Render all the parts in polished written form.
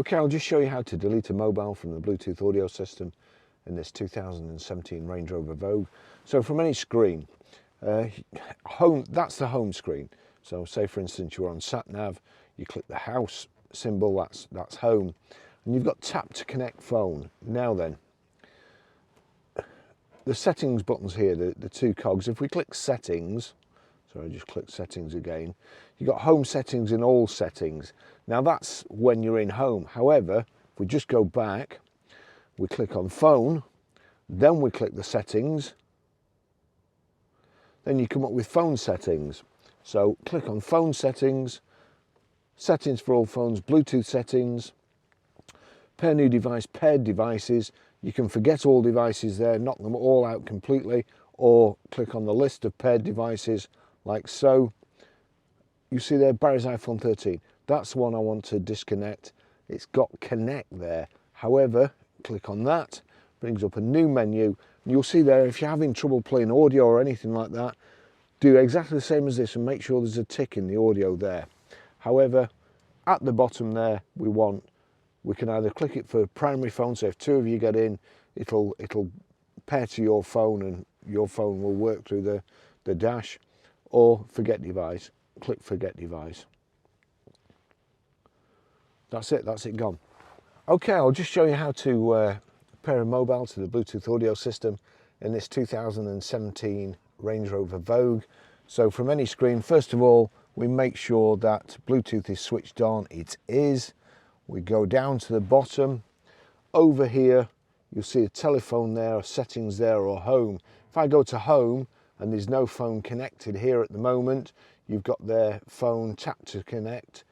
Okay, I'll just show you how to delete a mobile from the Bluetooth audio system in this 2017 Range Rover Vogue. So from any screen, that's the home screen. So say for instance you're on sat nav, you click the house symbol, that's home, and you've got tap to connect phone. Now then, the settings buttons here, the two cogs, if we click settings, so I just click settings again, you've got home settings and all settings. Now that's when you're in home. However, if we just go back, we click on phone, then we click the settings, then you come up with phone settings. So click on phone settings, settings for all phones, Bluetooth settings, pair new device, paired devices. You can forget all devices there, knock them all out completely, or click on the list of paired devices like so. You see there, Barry's iPhone 13. That's the one I want to disconnect. It's got connect there. However, click on that, brings up a new menu. You'll see there, if you're having trouble playing audio or anything like that, do exactly the same as this and make sure there's a tick in the audio there. However, at the bottom there, we can either click it for primary phone, so if two of you get in, it'll pair to your phone and your phone will work through the dash, or forget device, click forget device. That's it gone. Okay, I'll just show you how to pair a mobile to the Bluetooth audio system in this 2017 Range Rover Vogue. So from any screen, first of all, we make sure that Bluetooth is switched on. It is. We go down to the bottom. Over here, you'll see a telephone there, or settings there, or home. If I go to home and there's no phone connected here at the moment, you've got their phone tap to connect,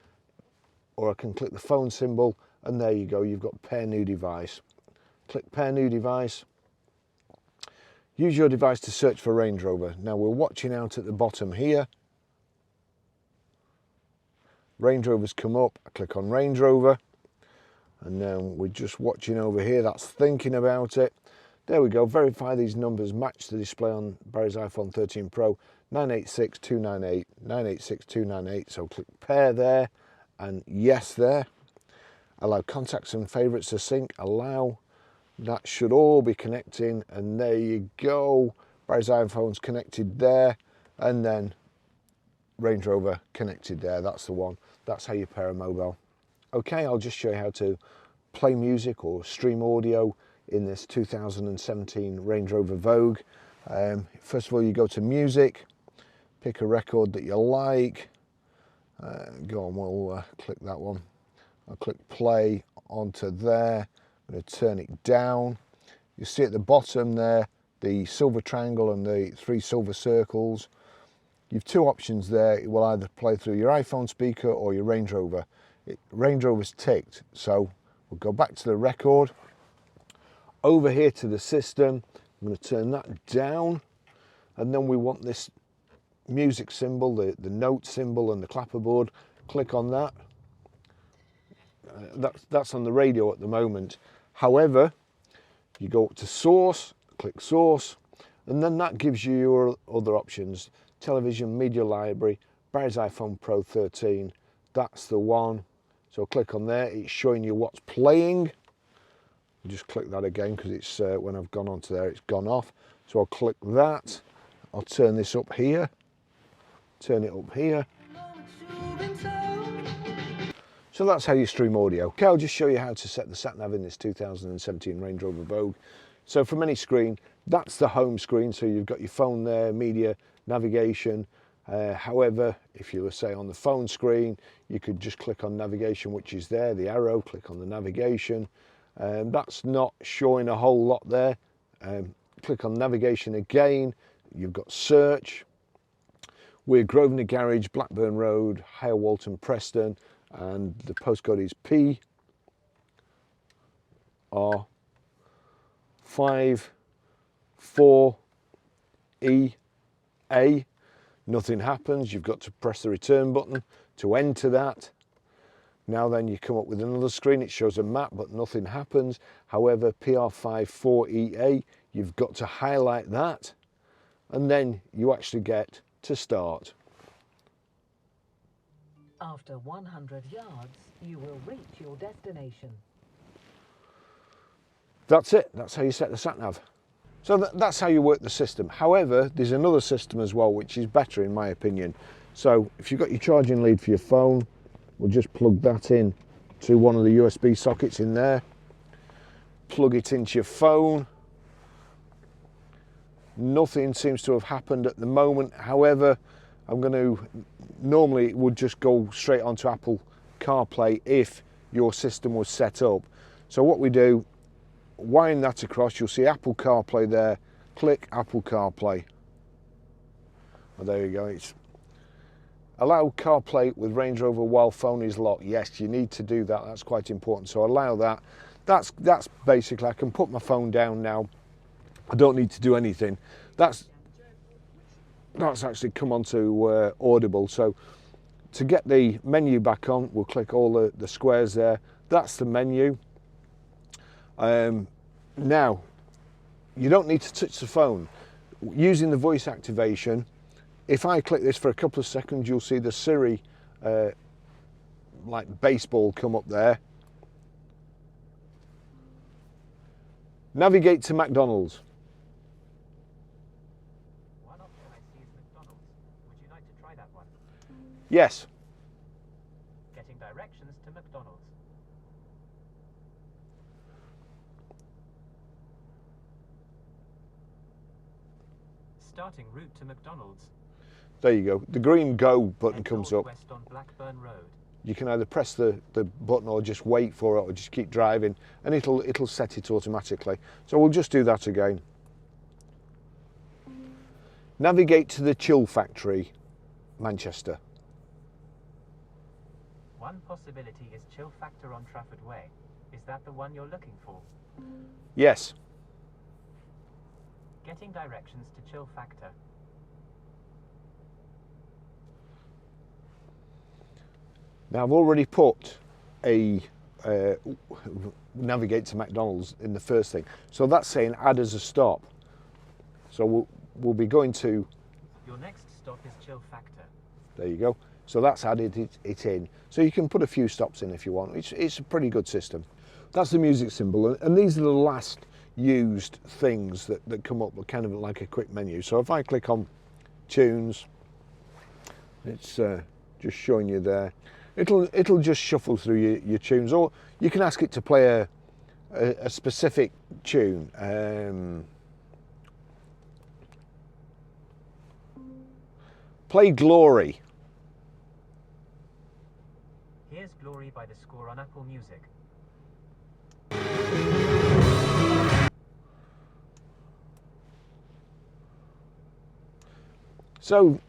or I can click the phone symbol, and there you go, you've got pair new device. Click pair new device. Use your device to search for Range Rover. Now we're watching out at the bottom here. Range Rover's come up, I click on Range Rover, and then we're just watching over here, that's thinking about it. There we go, verify these numbers match the display on Barry's iPhone 13 Pro, 986298, 986298, so click pair there, and yes there. Allow contacts and favourites to sync, allow. That should all be connecting, and there you go. Barry's iPhone's connected there, and then Range Rover connected there. That's the one. That's how you pair a mobile. Okay, I'll just show you how to play music or stream audio in this 2017 Range Rover Vogue. First of all, you go to music, pick a record that you like. Go on, we'll click that one. I'll click play onto there. I'm going to turn it down. You see at the bottom there the silver triangle and the three silver circles. You've two options there. It will either play through your iPhone speaker or your Range Rover. Range Rover's ticked, so we'll go back to the record. Over here to the system, I'm going to turn that down, and then we want this music symbol, the note symbol and the clapperboard. Click on that. That's on the radio at the moment. However, you go up to source, click source, and then that gives you your other options. Television, media library, Barry's iPhone Pro 13, that's the one. So click on there, it's showing you what's playing. Just click that again because it's when I've gone onto there, it's gone off. So I'll click that, I'll turn this up here, turn it up here. So that's how you stream audio. Okay, I'll just show you how to set the sat-nav in this 2017 Range Rover Vogue. So from any screen, that's the home screen, so you've got your phone there, media, navigation. However, if you were, say, on the phone screen, you could just click on navigation, which is there, the arrow, click on the navigation. That's not showing a whole lot there. Click on navigation again, you've got search. We're Grosvenor Garage, Blackburn Road, Higher Walton, Preston, and the postcode is PR54EA. Nothing happens. You've got to press the return button to enter that. Now then you come up with another screen. It shows a map, but nothing happens. However, PR54EA, you've got to highlight that, and then you actually get to start. After 100 yards, you will reach your destination. That's it. That's how you set the sat-nav. So that's how you work the system. However, there's another system as well, which is better in my opinion. So if you've got your charging lead for your phone, we'll just plug that in to one of the USB sockets in there. Plug it into your phone. Nothing seems to have happened at the moment. However, normally it would just go straight onto Apple CarPlay if your system was set up. So what we do, wind that across, you'll see Apple CarPlay there, click Apple CarPlay. Oh, there you go. It's allow CarPlay with Range Rover while phone is locked. Yes, you need to do that, that's quite important. So allow that. That's basically, I can put my phone down now. I don't need to do anything. That's actually come onto Audible. So to get the menu back on, we'll click all the squares there. That's the menu. Now, you don't need to touch the phone. Using the voice activation, if I click this for a couple of seconds, you'll see the Siri like baseball come up there. Navigate to McDonald's. One option I see is McDonald's. Would you like to try that one? Yes. Getting directions to McDonald's. Starting route to McDonald's. There you go. The green go button comes up. West on Blackburn Road. You can either press the button or just wait for it or just keep driving and it'll set it automatically. So we'll just do that again. Navigate to the Chill Factory, Manchester. One possibility is Chill Factor on Trafford Way. Is that the one you're looking for? Yes. Getting directions to Chill Factor. Now I've already put a navigate to McDonald's in the first thing. So that's saying add as a stop. So we'll be going to... Your next stop is Chill Factor. There you go. So that's added it in. So you can put a few stops in if you want. It's a pretty good system. That's the music symbol. And these are the last used things that come up with kind of like a quick menu. So if I click on tunes, it's just showing you there. It'll just shuffle through your tunes, or you can ask it to play a specific tune. Play Glory. Here's Glory by The Score on Apple Music. So,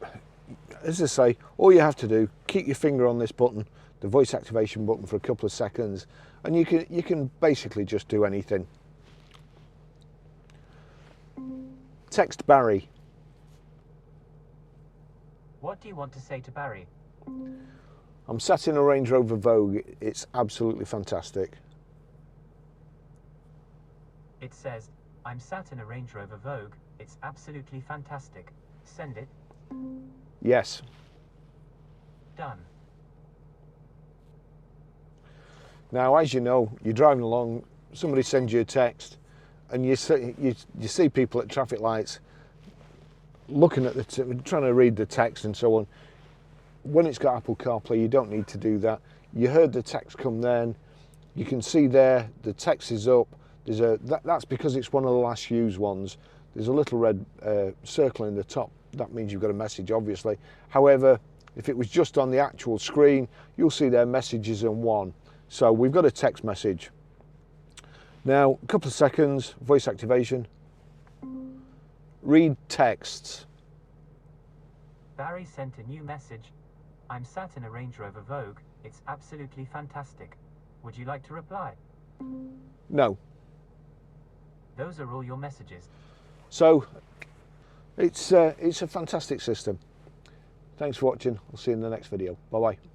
as I say, all you have to do, keep your finger on this button, the voice activation button, for a couple of seconds, and you can basically just do anything. Text Barry. What do you want to say to Barry? I'm sat in a Range Rover Vogue. It's absolutely fantastic. It says, I'm sat in a Range Rover Vogue. It's absolutely fantastic. Send it. Yes. Done. Now, as you know, you're driving along, somebody sends you a text, and you see people at traffic lights looking at trying to read the text and so on. When it's got Apple CarPlay, you don't need to do that. You heard the text come then. You can see there the text is up. That's because it's one of the last used ones. There's a little red circle in the top. That means you've got a message, obviously. However, if it was just on the actual screen, you'll see their messages in one. So we've got a text message. Now, a couple of seconds, voice activation. Read texts. Barry sent a new message. I'm sat in a Range Rover Vogue. It's absolutely fantastic. Would you like to reply? No. Those are all your messages. So it's a fantastic system. Thanks for watching. I'll see you in the next video. Bye bye.